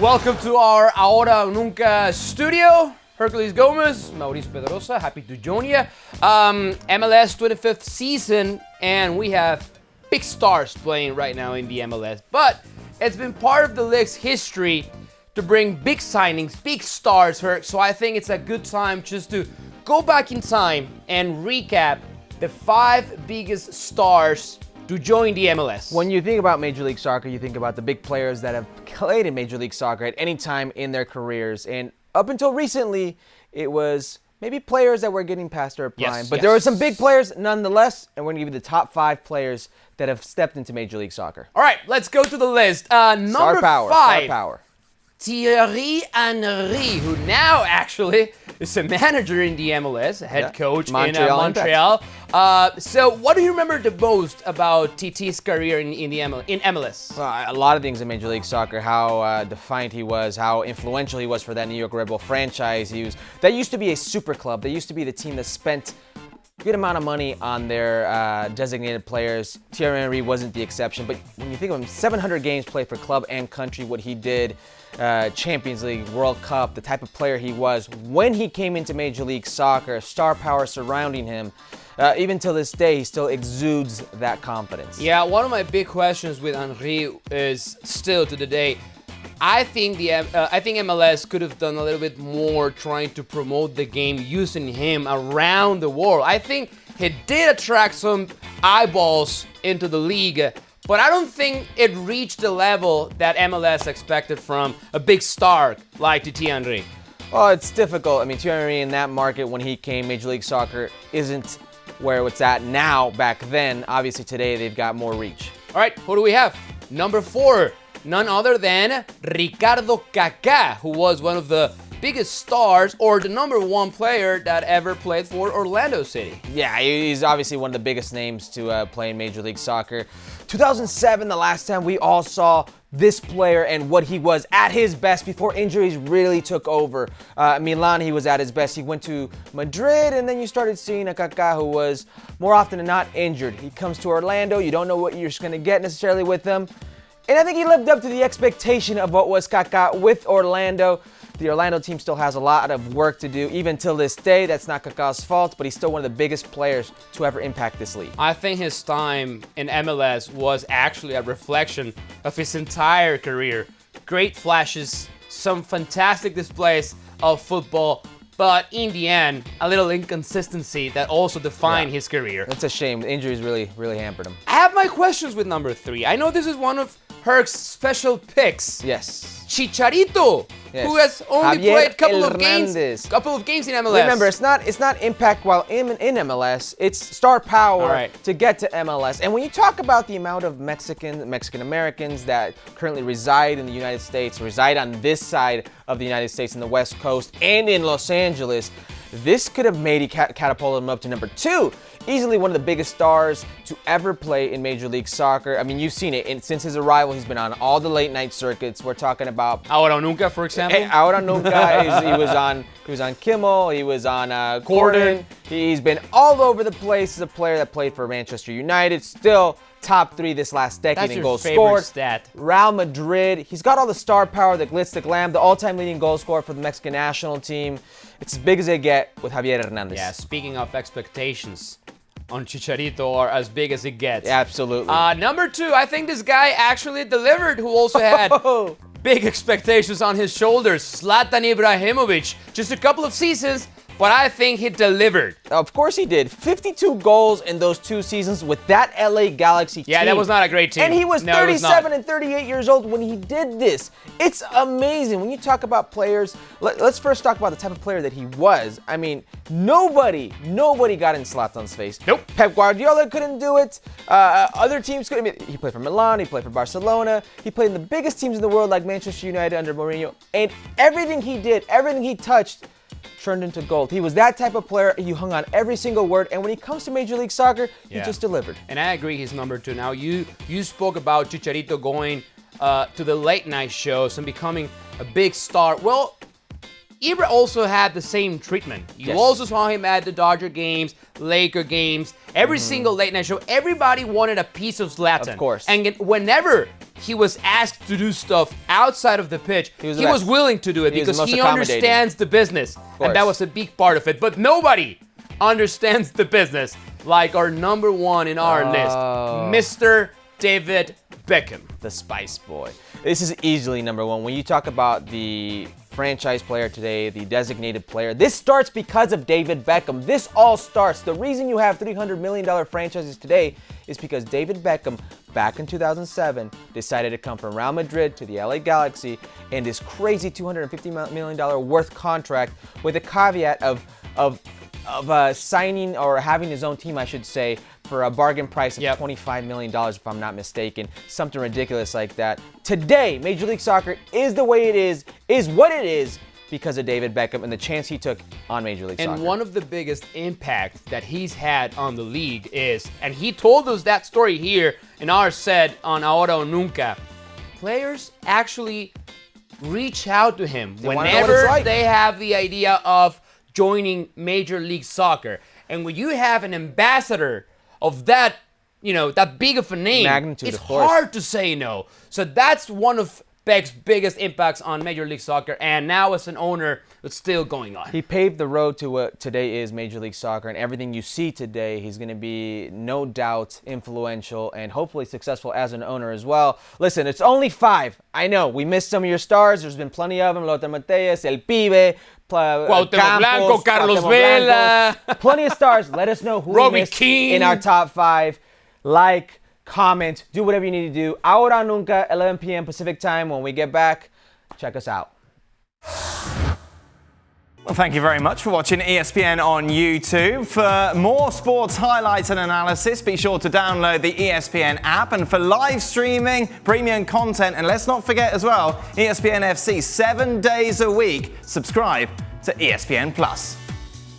Welcome to our Ahora, Nunca studio. Herculez Gomez, Mauricio Pedrosa, happy to join you. MLS 25th season, and we have big stars playing right now in the MLS. But it's been part of the league's history to bring big signings, big stars, Herc. So I think it's a good time just to go back in time and recap the 5 biggest stars to join the MLS. When you think about Major League Soccer, you think about the big players that have played in Major League Soccer at any time in their careers. And up until recently, it was maybe players that were getting past their prime. But there were some big players nonetheless, and we're going to give you the top 5 players that have stepped into Major League Soccer. All right, let's go to the list. Number 5. Star power. Thierry Henry, who now actually is a manager in the MLS, head coach in Montreal. So what do you remember the most about TT's career in MLS? Well, a lot of things in Major League Soccer, how defiant he was, how influential he was for that New York Red Bull franchise. That used to be a super club. They used to be the team that spent a good amount of money on their designated players. Thierry Henry wasn't the exception, but when you think of him, 700 games played for club and country, what he did, Champions League, World Cup, the type of player he was when he came into Major League Soccer, star power surrounding him. Even till this day, he still exudes that confidence. Yeah, one of my big questions with Henry is still to the day, I think MLS could have done a little bit more trying to promote the game using him around the world. I think he did attract some eyeballs into the league, but I don't think it reached the level that MLS expected from a big star like Thierry Henry. Oh, it's difficult. I mean, Thierry Henry in that market when he came, Major League Soccer isn't where it's at now back then. Obviously today they've got more reach. All right, who do we have? Number 4, none other than Ricardo Kaka, who was one of the biggest stars or the number 1 player that ever played for Orlando City. Yeah, he's obviously one of the biggest names to play in Major League Soccer. 2007, the last time we all saw this player and what he was at his best before injuries really took over. Milan, he was at his best. He went to Madrid, and then you started seeing a Kaka who was more often than not injured. He comes to Orlando. You don't know what you're going to get necessarily with him. And I think he lived up to the expectation of what was Kaka with Orlando. The Orlando team still has a lot of work to do, even till this day. That's not Kaka's fault, but he's still one of the biggest players to ever impact this league. I think his time in MLS was actually a reflection of his entire career. Great flashes, some fantastic displays of football, but in the end, a little inconsistency that also defined his career. It's a shame. The injuries really hampered him. I have my questions with number 3. I know this is one of Herc's special picks. Yes. Chicharito, who has only Javier played a couple Hernandez. of games in MLS. Remember, it's not impact while in MLS. It's star power to get to MLS. And when you talk about the amount of Mexican Americans that currently reside in the United States, reside on this side of the United States in the West Coast and in Los Angeles, this could have made catapulted him up to number 2. Easily one of the biggest stars to ever play in Major League Soccer. I mean, you've seen it. And since his arrival, he's been on all the late-night circuits. We're talking about Ahora Nunca, for example. Ahora Nunca. he was on Kimmel. He was on Gordon. He's been all over the place. He's a player that played for Manchester United. Still top 3 this last decade in goals scored. Stat. Real Madrid. He's got all the star power, the glitz, the glam, the all-time leading goal scorer for the Mexican national team. It's as big as they get with Javier Hernandez. Yeah, speaking of expectations on Chicharito are as big as it gets. Yeah, absolutely. Number 2, I think this guy actually delivered, who also had big expectations on his shoulders. Zlatan Ibrahimovic. Just a couple of seasons, but I think he delivered. Of course he did. 52 goals in those 2 seasons with that LA Galaxy team. Yeah, that was not a great team. And he was 37 and 38 years old when he did this. It's amazing. When you talk about players, let's first talk about the type of player that he was. I mean, nobody got in Zlatan's face. Nope. Pep Guardiola couldn't do it. Other teams couldn't. I mean, he played for Milan. He played for Barcelona. He played in the biggest teams in the world like Manchester United under Mourinho. And everything he did, everything he touched, turned into gold. He was that type of player. He hung on every single word, and when he comes to Major League Soccer, he just delivered. And I agree, he's number 2. Now, you spoke about Chicharito going to the late night shows and becoming a big star. Well, Ibra also had the same treatment. You also saw him at the Dodger games, Laker games, every single late night show. Everybody wanted a piece of Zlatan. Of course. And whenever he was asked to do stuff outside of the pitch, he was willing to do it because he understands the business. And that was a big part of it. But nobody understands the business like our number one in our list, Mr. David Beckham. The Spice Boy. This is easily number one. When you talk about the franchise player today, the designated player, this starts because of David Beckham. This all starts. The reason you have $300 million franchises today is because David Beckham, back in 2007, decided to come from Real Madrid to the LA Galaxy and this crazy $250 million worth contract with a caveat of signing or having his own team, I should say, for a bargain price of $25 million, if I'm not mistaken. Something ridiculous like that. Today, Major League Soccer is the way it is what it is because of David Beckham and the chance he took on Major League Soccer. And one of the biggest impacts that he's had on the league is, and he told us that story here in our set on Ahora or Nunca, players actually reach out to him whenever they have the idea of joining Major League Soccer. And when you have an ambassador of that, that big of a name, magnitude, it's hard to say no. So that's one of Beck's biggest impacts on Major League Soccer, and now as an owner, it's still going on. He paved the road to what today is Major League Soccer, and everything you see today, he's going to be, no doubt, influential and hopefully successful as an owner as well. Listen, it's only 5. I know, we missed some of your stars. There's been plenty of them. Lothar Matthäus, El Pibe, Cuauhtémoc Blanco, Carlos Vela. Plenty of stars. Let us know who we missed in our top 5. Like, comment, do whatever you need to do. Ahora Nunca, 11 p.m. Pacific time. When we get back, check us out. Well, thank you very much for watching ESPN on YouTube. For more sports highlights and analysis, be sure to download the ESPN app. And for live streaming, premium content, and let's not forget as well, ESPN FC 7 days a week. Subscribe to ESPN Plus.